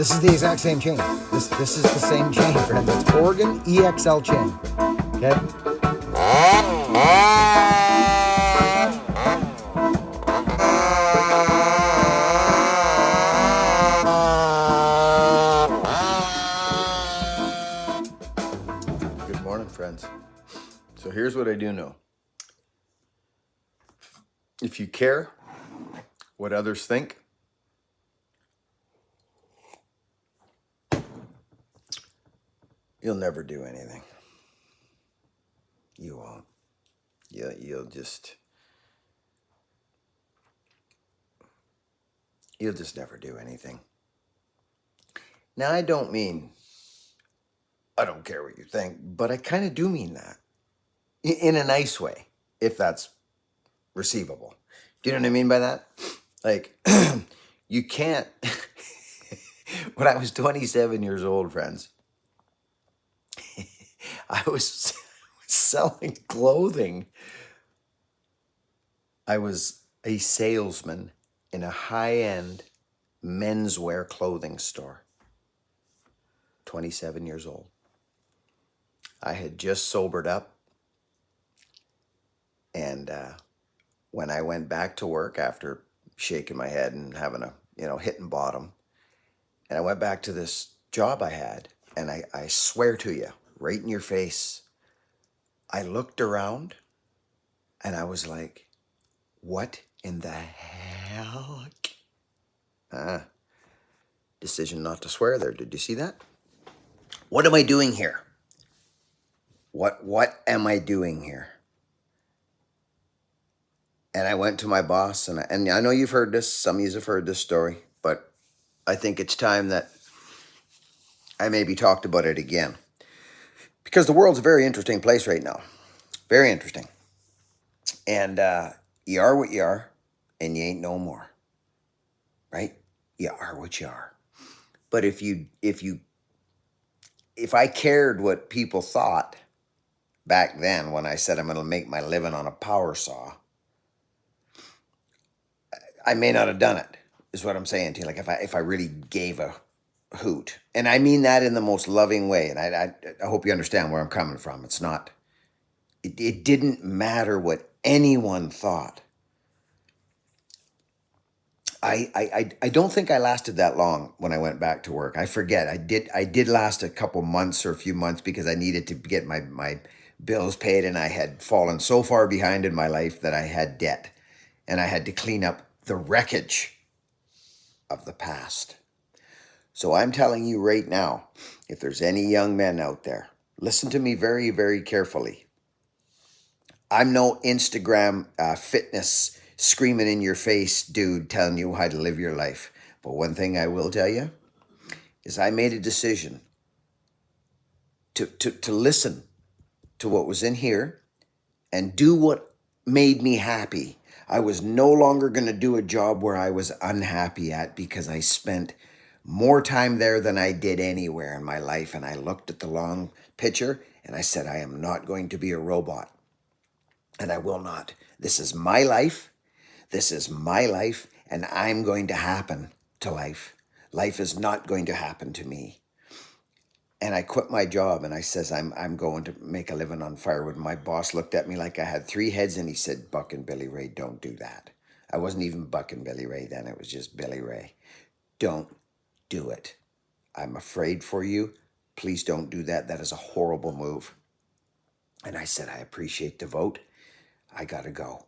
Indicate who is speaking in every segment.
Speaker 1: This is the exact same chain. This is the same chain, friends. It's Oregon EXL chain. Okay. Good morning, friends. So here's what I do know. If you care what others think, you'll never do anything. You won't. You'll just never do anything. Now, I don't mean I don't care what you think, but I kind of do mean that in a nice way, if that's receivable. Do you know what I mean by that? Like, you can't. When I was 27 years old, friends, I was selling clothing. I was a salesman in a high-end menswear clothing store. 27 years old. I had just sobered up. And when I went back to work after shaking my head and having a, hitting bottom, and I went back to this job I had, and I swear to you, right in your face, I looked around and I was like, what in the hell? Decision not to swear there. Did you see that? What am I doing here? What am I doing here? And I went to my boss, and I know you've heard this, some of you have heard this story, but I think it's time that I maybe talked about it again. Because the world's a very interesting place right now. Very interesting. And you are what you are, and you ain't no more. Right? You are what you are. But if I cared what people thought back then when I said I'm going to make my living on a power saw, I may not have done it, is what I'm saying to you. Like if I really gave a hoot. And I mean that in the most loving way. And I hope you understand where I'm coming from. It's not, it didn't matter what anyone thought. I don't think I lasted that long when I went back to work. I forget. I did last a couple months or a few months because I needed to get my bills paid, and I had fallen so far behind in my life that I had debt, and I had to clean up the wreckage of the past. So I'm telling you right now, if there's any young men out there, listen to me very, very carefully. I'm no Instagram fitness screaming in your face dude telling you how to live your life. But one thing I will tell you is I made a decision to listen to what was in here and do what made me happy. I was no longer going to do a job where I was unhappy at, because I spent more time there than I did anywhere in my life. And I looked at the long picture and I said, I am not going to be a robot. And I will not. This is my life. This is my life, and I'm going to happen to life. Life is not going to happen to me. And I quit my job, and I says, I'm going to make a living on firewood. My boss looked at me like I had three heads, and he said, Buck and Billy Ray, don't do that. I wasn't even Buck and Billy Ray then. It was just Billy Ray. Don't do it. I'm afraid for you. Please don't do that. That is a horrible move. And I said, I appreciate the vote. I got to go.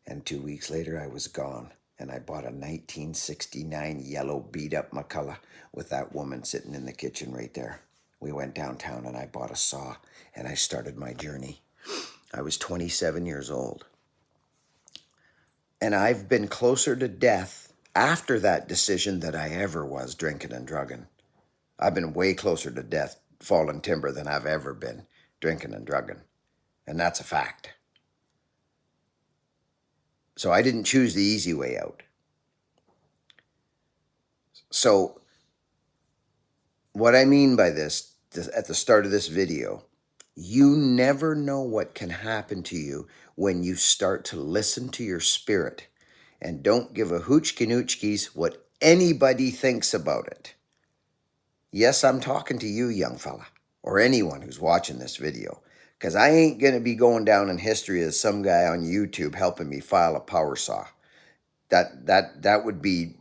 Speaker 1: And 2 weeks later, I was gone. And I bought a 1969 yellow beat-up McCullough with that woman sitting in the kitchen right there. We went downtown and I bought a saw and I started my journey. I was 27 years old. And I've been closer to death after that decision than I ever was drinking and drugging. I've been way closer to death, falling timber, than I've ever been drinking and drugging. And that's a fact. So I didn't choose the easy way out. So what I mean by this, at the start of this video, you never know what can happen to you when you start to listen to your spirit and don't give a hoochkie-noochkies what anybody thinks about it. Yes, I'm talking to you, young fella, or anyone who's watching this video, because I ain't going to be going down in history as some guy on YouTube helping me file a power saw. That would be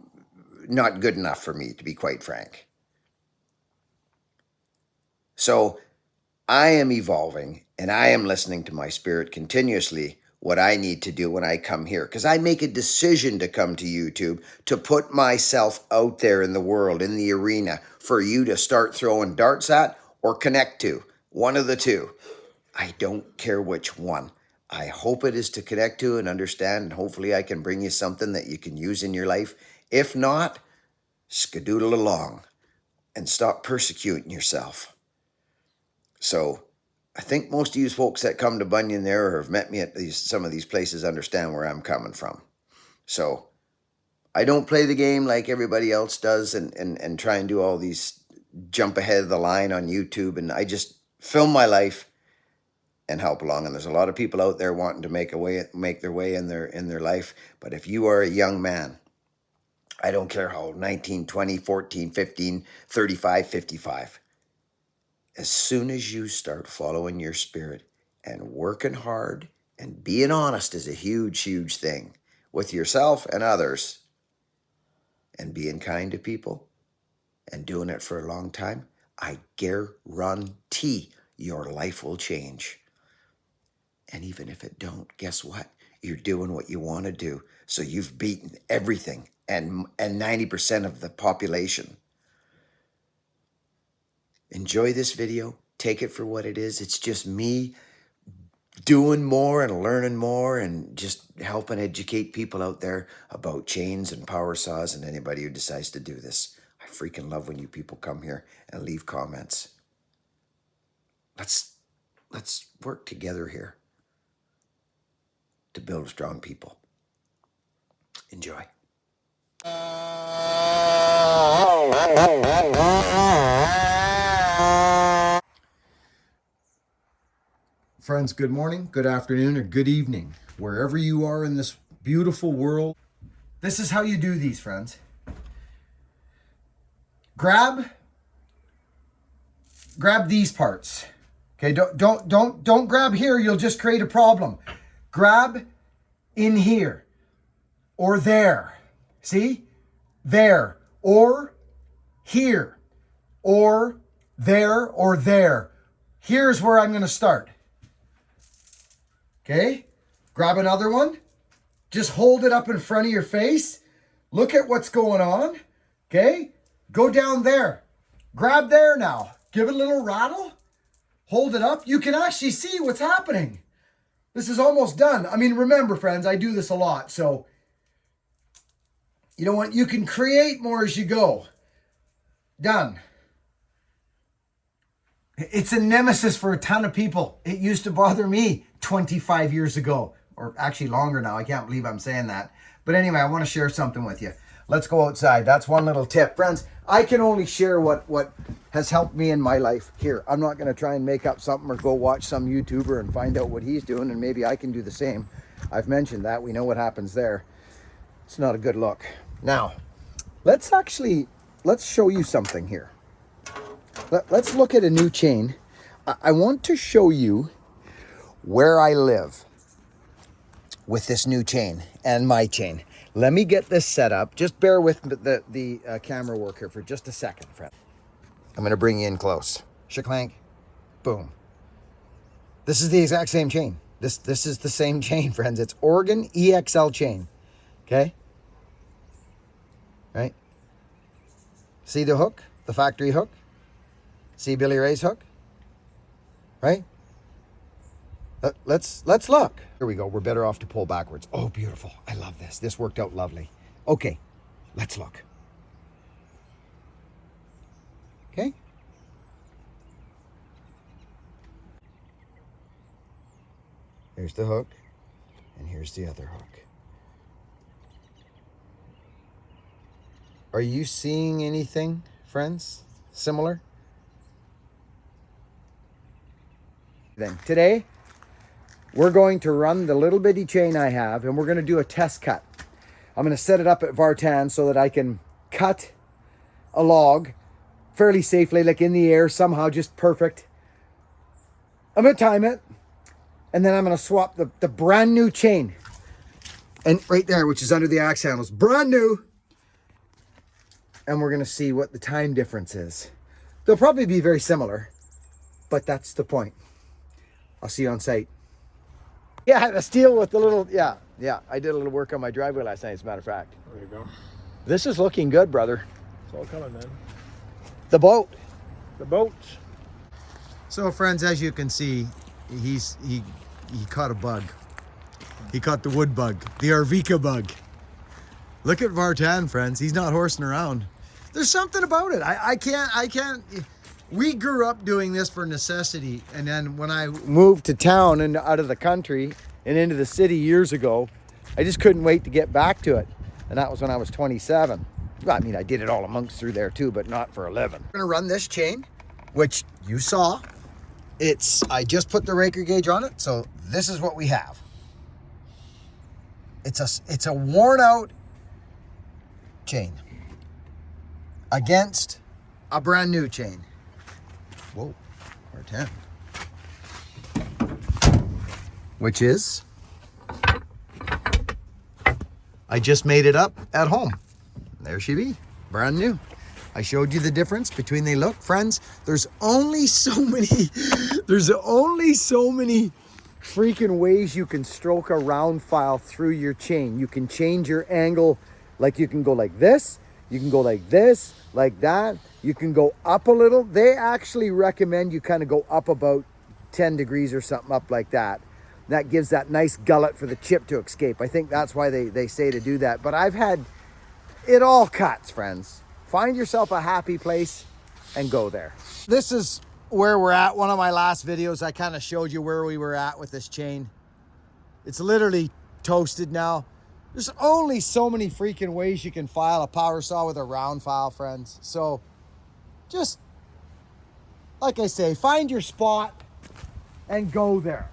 Speaker 1: not good enough for me, to be quite frank. So I am evolving and I am listening to my spirit continuously what I need to do when I come here, because I make a decision to come to YouTube to put myself out there in the world, in the arena, for you to start throwing darts at or connect to. One of the two. I don't care which one. I hope it is to connect to and understand, and hopefully I can bring you something that you can use in your life. If not, skedoodle along and stop persecuting yourself. So I think most of you folks that come to Bunyan there or have met me at some of these places understand where I'm coming from. So I don't play the game like everybody else does and try and do all these jump ahead of the line on YouTube. And I just film my life and help along. And there's a lot of people out there wanting to make their way in their life. But if you are a young man, I don't care how old, 19, 20, 14, 15, 35, 55. As soon as you start following your spirit and working hard and being honest is a huge, huge thing with yourself and others, and being kind to people and doing it for a long time, I guarantee your life will change. And even if it don't, guess what? You're doing what you want to do. So you've beaten everything and 90% of the population. Enjoy this video. Take it for what it is. It's just me doing more and learning more and just helping educate people out there about chains and power saws and anybody who decides to do this. I freaking love when you people come here and leave comments. Let's work together here to build strong people. Enjoy. Friends, good morning, good afternoon, or good evening, wherever you are in this beautiful world. This is how you do these, friends. Grab these parts. Okay, don't grab here, you'll just create a problem. Grab in here or there. See? There or here or there or there. Here's where I'm going to start. Okay? Grab another one. Just hold it up in front of your face. Look at what's going on. Okay? Go down there. Grab there now. Give it a little rattle. Hold it up. You can actually see what's happening. This is almost done. I mean, remember, friends, I do this a lot. So, you know what? You can create more as you go. Done. It's a nemesis for a ton of people. It used to bother me 25 years ago, or actually longer now. I can't believe I'm saying that. But anyway, I want to share something with you. Let's go outside. That's one little tip. Friends, I can only share what has helped me in my life here. I'm not going to try and make up something or go watch some YouTuber and find out what he's doing, and maybe I can do the same. I've mentioned that. We know what happens there. It's not a good look. Now, let's show you something here. Let's look at a new chain. I want to show you where I live with this new chain and my chain. Let me get this set up. Just bear with the camera work here for just a second, friend. I'm going to bring you in close. Shaklank. Boom. This is the exact same chain. This is the same chain, friends. It's Oregon EXL chain. Okay? Right? See the hook? The factory hook? See Billy Ray's hook? Right? Let's look. Here we go. We're better off to pull backwards. Oh, beautiful. I love this. This worked out lovely. Okay, let's look. Okay. Here's the hook, and here's the other hook. Are you seeing anything, friends, similar? Then today, we're going to run the little bitty chain I have, and we're going to do a test cut. I'm going to set it up at Vartan so that I can cut a log
Speaker 2: fairly safely, like in the air, somehow just perfect. I'm gonna time it, and then I'm gonna swap the brand new chain. And right there, which is under the axe handles, brand new. And we're gonna see what the time difference is. They'll probably be very similar, but that's the point. I'll see you on site. Yeah, the steel with the little, yeah. I did a little work on my driveway last night, as a matter of fact.
Speaker 3: There you go.
Speaker 2: This is looking good, brother.
Speaker 3: It's all coming, man.
Speaker 2: The boat.
Speaker 3: The boats.
Speaker 2: So friends, as you can see, he caught a bug. He caught the wood bug, the Arvika bug. Look at Vartan, friends. He's not horsing around. There's something about it. I can't. We grew up doing this for necessity. And then when I moved to town and out of the country and into the city years ago, I just couldn't wait to get back to it. And that was when I was 27. Well, I mean, I did it all amongst through there too, but not for a living. We're gonna run this chain, which you saw. I just put the raker gauge on it, so this is what we have. It's a worn out chain against a brand new chain. Whoa, or 10. Which is, I just made it up at home. There she be, brand new. I showed you the difference between they look, friends. There's only so many freaking ways you can stroke a round file through your chain. You can change your angle, like you can go like this, you can go like this, like that. You can go up a little. They actually recommend you kind of go up about 10 degrees or something, up like that. That gives that nice gullet for the chip to escape. I think that's why they say to do that. But I've had it all cuts, friends. Find yourself a happy place and go there. This is where we're at. One of my last videos, I kind of showed you where we were at with this chain. It's literally toasted now. There's only so many freaking ways you can file a power saw with a round file, friends. So just, like I say, find your spot and go there.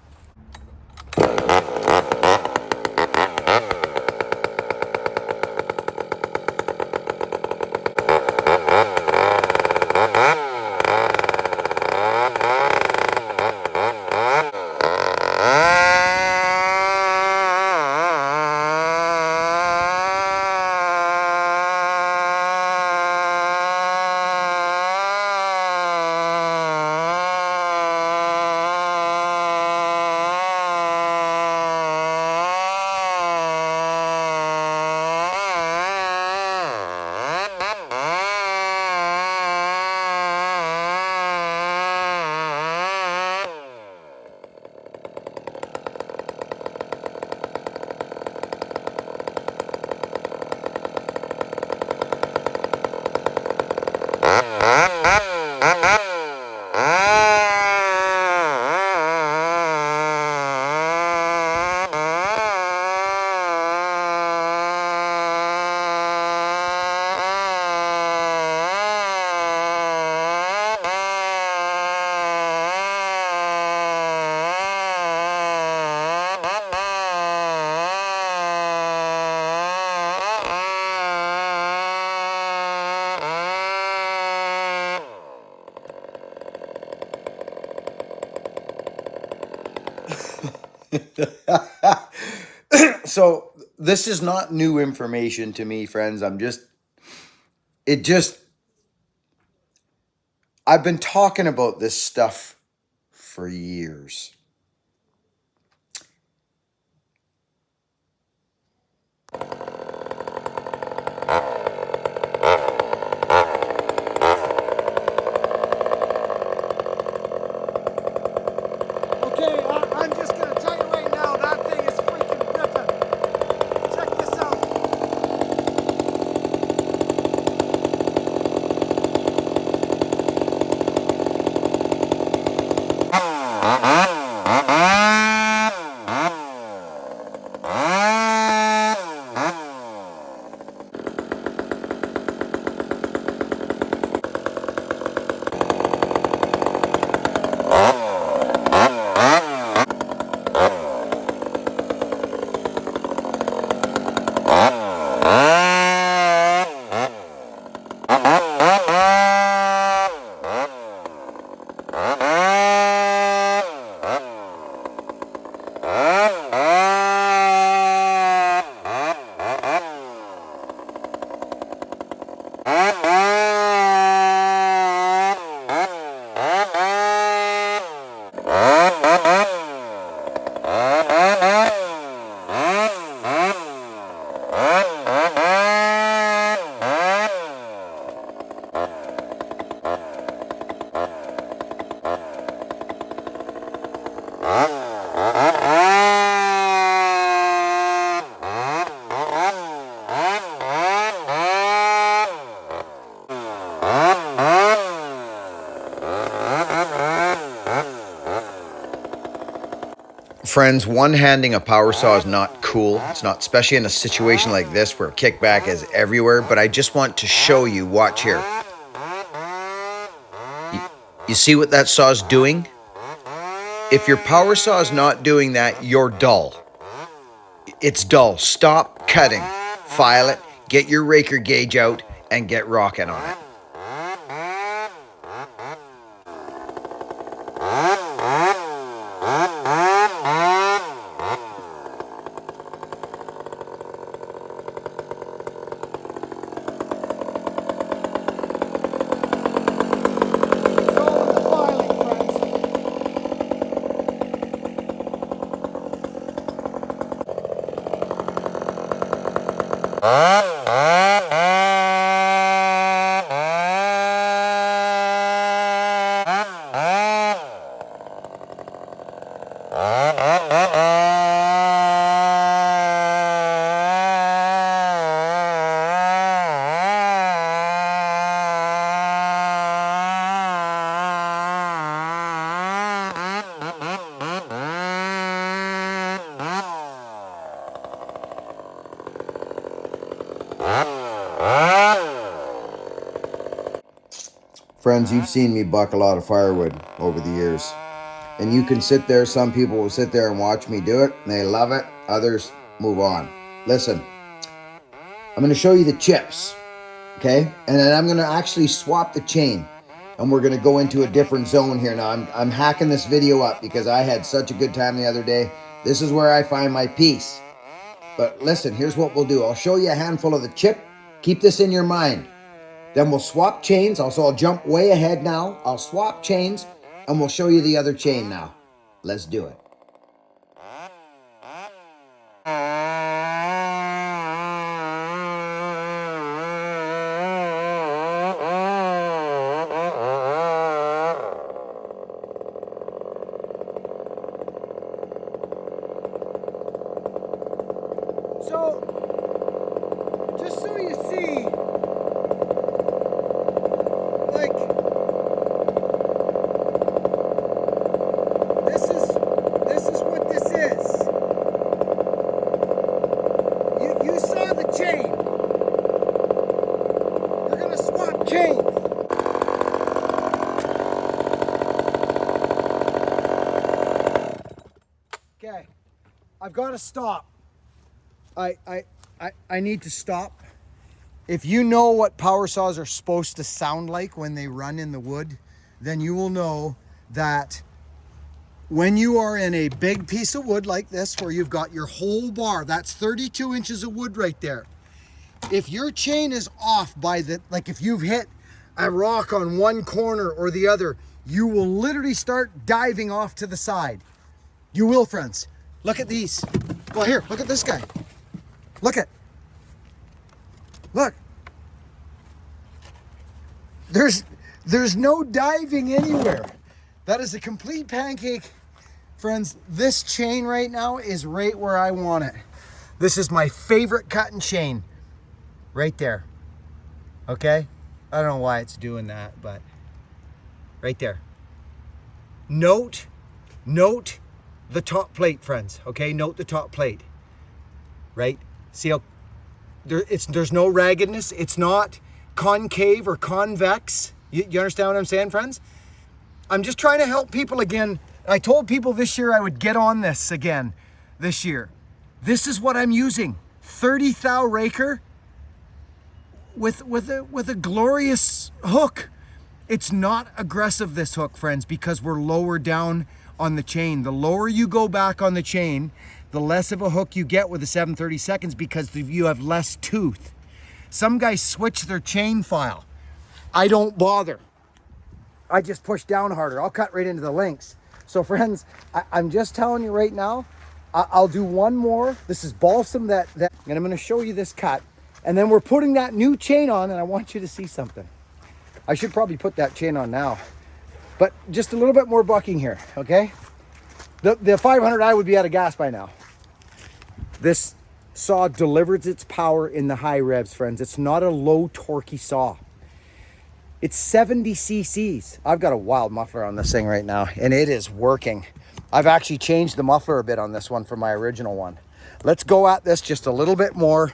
Speaker 2: So this is not new information to me, friends. I've been talking about this stuff for years. Okay, I'm just going to tell you right now, that thing is freaking ripping. Check this out.
Speaker 1: Friends, one-handing a power saw is not cool. It's not, especially in a situation like this where kickback is everywhere, but I just want to show you, watch here. You see what that saw is doing? If your power saw is not doing that, you're dull. It's dull. Stop cutting. File it, get your raker gauge out, and get rocking on it. Friends, you've seen me buck a lot of firewood over the years. And you can sit there, some people will sit there and watch me do it, and they love it. Others move on. Listen, I'm going to show you the chips, okay? And then I'm going to actually swap the chain. And we're going to go into a different zone here. Now, I'm hacking this video up because I had such a good time the other day. This is where I find my peace. But listen, here's what we'll do. I'll show you a handful of the chip. Keep this in your mind. Then we'll swap chains. Also, I'll jump way ahead now. I'll swap chains, and we'll show you the other chain now. Let's do it.
Speaker 2: So, just so you see, like, this is what this is. You saw the chain. You're gonna swap chains. Okay, I've got to stop. I need to stop. If you know what power saws are supposed to sound like when they run in the wood, then you will know that when you are in a big piece of wood like this, where you've got your whole bar, that's 32 inches of wood right there. If your chain is off by the, like if you've hit a rock on one corner or the other, you will literally start diving off to the side. You will, friends. Look at these. Well, here, look at this guy. Look. There's no diving anywhere. That is a complete pancake. Friends, this chain right now is right where I want it. This is my favorite cutting chain. Right there. Okay? I don't know why it's doing that, but right there. Note the top plate, friends. Okay? Note the top plate. Right? See how there's no raggedness. It's not concave or convex. You understand what I'm saying, friends? I'm just trying to help people again. I told people this year I would get on this again this year. This is what I'm using. 30 thou raker with a glorious hook. It's not aggressive, this hook, friends, because we're lower down on the chain. The lower you go back on the chain, the less of a hook you get with the 7/32 because you have less tooth. Some guys switch their chain file. I don't bother. I just push down harder. I'll cut right into the links. So friends, I'm just telling you right now, I'll do one more. This is balsam and I'm gonna show you this cut. And then we're putting that new chain on, and I want you to see something. I should probably put that chain on now, but just a little bit more bucking here, okay? The 500i would be out of gas by now. This saw delivers its power in the high revs, friends. It's not a low torquey saw. It's 70 cc's. I've got a wild muffler on this thing right now, and it is working. I've actually changed the muffler a bit on this one from my original one. Let's go at this just a little bit more.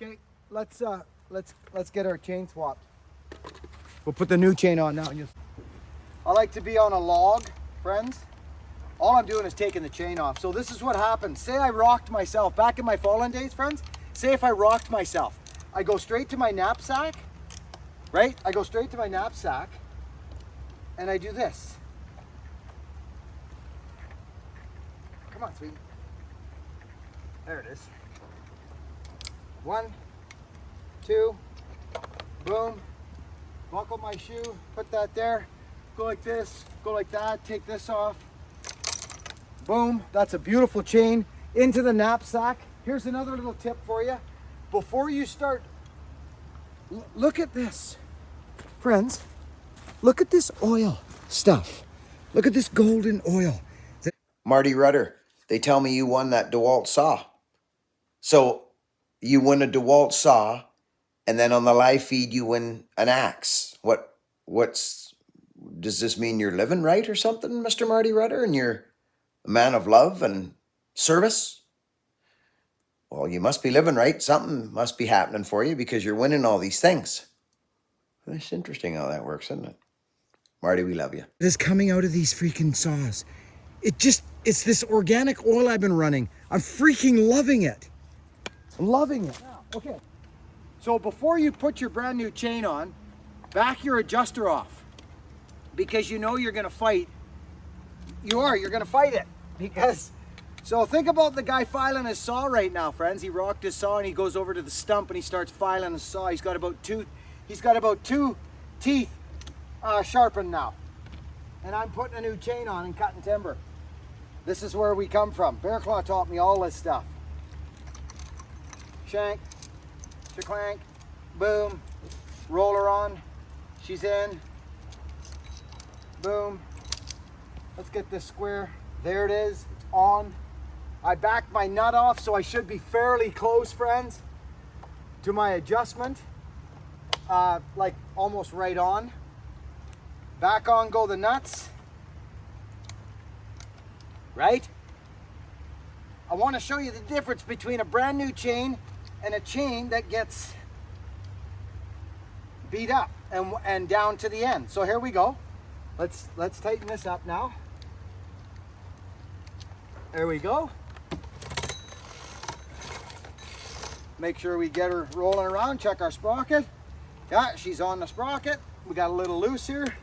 Speaker 2: Okay, let's get our chain swapped. We'll put the new chain on now. I like to be on a log, friends. All I'm doing is taking the chain off. So this is what happens. Say I rocked myself back in my fallen days, friends. Say if I rocked myself, I go straight to my knapsack, right? I go straight to my knapsack and I do this. Come on, sweetie. There it is. 1, 2, boom, buckle my shoe, put that there, go like this, go like that, take this off, boom. That's a beautiful chain into the knapsack. Here's another little tip for you. Before you start, look at this, friends, look at this oil stuff. Look at this golden oil.
Speaker 1: Marty Rudder, they tell me you won that DeWalt saw. So you win a DeWalt saw, and then on the live feed you win an axe. Does this mean you're living right or something, Mr. Marty Rudder, and you're a man of love and service? Well, you must be living right. Something must be happening for you because you're winning all these things. It's interesting how that works, isn't it? Marty, we love you.
Speaker 2: It is coming out of these freaking saws. It's this organic oil I've been running. I'm freaking loving it. I'm loving it. Okay, so before you put your brand new chain on, back your adjuster off, because you know you're gonna fight. You're gonna fight it, because, so think about the guy filing his saw right now, friends. He rocked his saw and he goes over to the stump and he starts filing his saw. He's got about two teeth sharpened now. And I'm putting a new chain on and cutting timber. This is where we come from. Bear Claw taught me all this stuff. Shank, clank, boom, roll her on, she's in, boom. Let's get this square. There it is, it's on. I backed my nut off, so I should be fairly close, friends, to my adjustment. Like almost right on. Back on go the nuts. Right? I want to show you the difference between a brand new chain and a chain that gets beat up and down to the end. So here we go. Let's tighten this up now. There we go. Make sure we get her rolling around. Check our sprocket. Yeah, she's on the sprocket. We got a little loose here.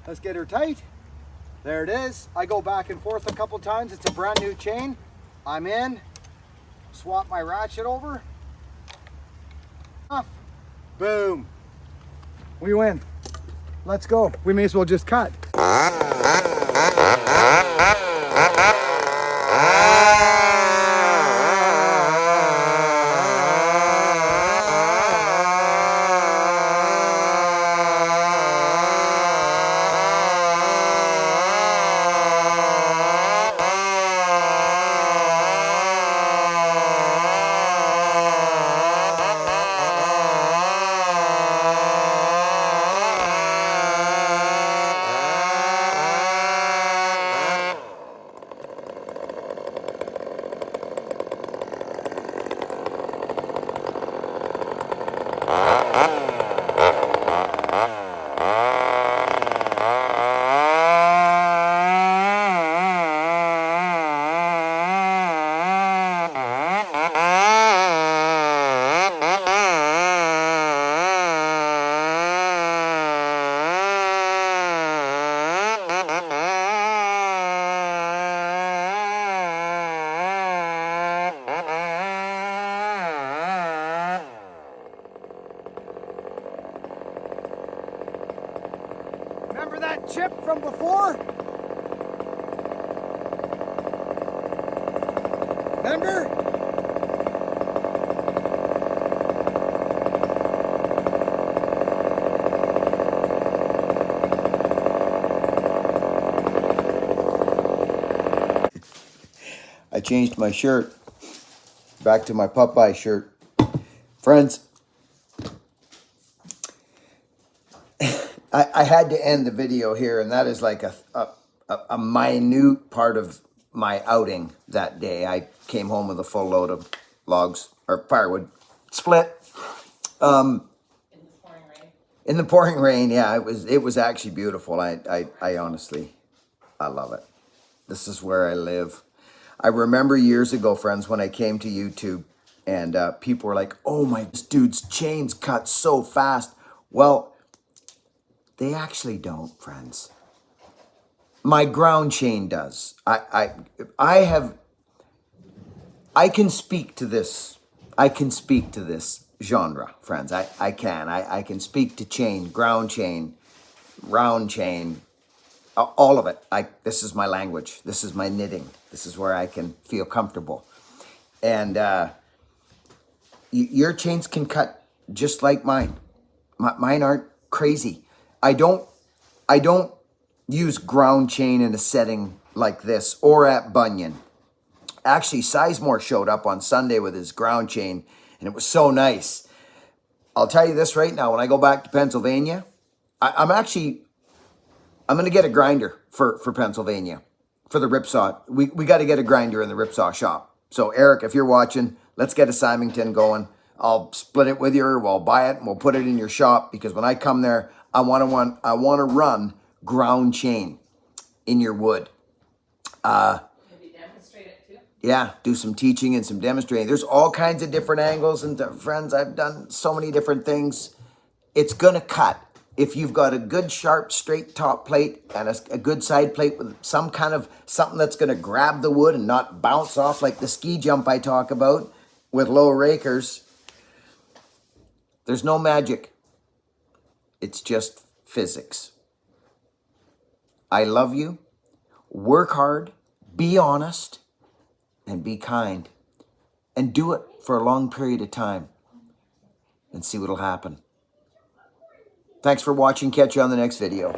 Speaker 2: Let's get her tight. There it is. I go back and forth a couple times. It's a brand new chain. I'm in. Swap my ratchet over. Off. Boom. We win. Let's go. We may as well just cut. Remember that chip from before? Remember?
Speaker 1: I changed my shirt back to my Popeye shirt. Friends, I had to end the video here, and that is like a minute part of my outing that day. I came home with a full load of logs, or firewood, split. In the pouring rain, yeah, it was actually beautiful. I honestly, I love it. This is where I live. I remember years ago, friends, when I came to YouTube, and people were like, "Oh my, this dude's chains cut so fast." Well, they actually don't, friends. My ground chain does. I can speak to this. I can speak to this genre, friends. I can. I can speak to chain, ground chain, round chain, all of it. This is my language. This is my knitting. This is where I can feel comfortable. And your chains can cut just like mine. Mine aren't crazy. I don't use ground chain in a setting like this or at Bunyan. Actually, Sizemore showed up on Sunday with his ground chain, and it was so nice. I'll tell you this right now, when I go back to Pennsylvania, I'm going to get a grinder for Pennsylvania, for the ripsaw. We got to get a grinder in the ripsaw shop. So Eric, if you're watching, let's get a Symington going. I'll split it with you, or we'll buy it and we'll put it in your shop, because when I come there, I want to run ground chain in your wood.
Speaker 4: Maybe demonstrate it too.
Speaker 1: Yeah, do some teaching and some demonstrating. There's all kinds of different angles, and friends, I've done so many different things. It's gonna cut. If you've got a good sharp straight top plate and a good side plate with some kind of something that's gonna grab the wood and not bounce off like the ski jump I talk about with low rakers, there's no magic. It's just physics. I love you. Work hard, be honest, and be kind. And do it for a long period of time and see what'll happen. Thanks for watching. Catch you on the next video.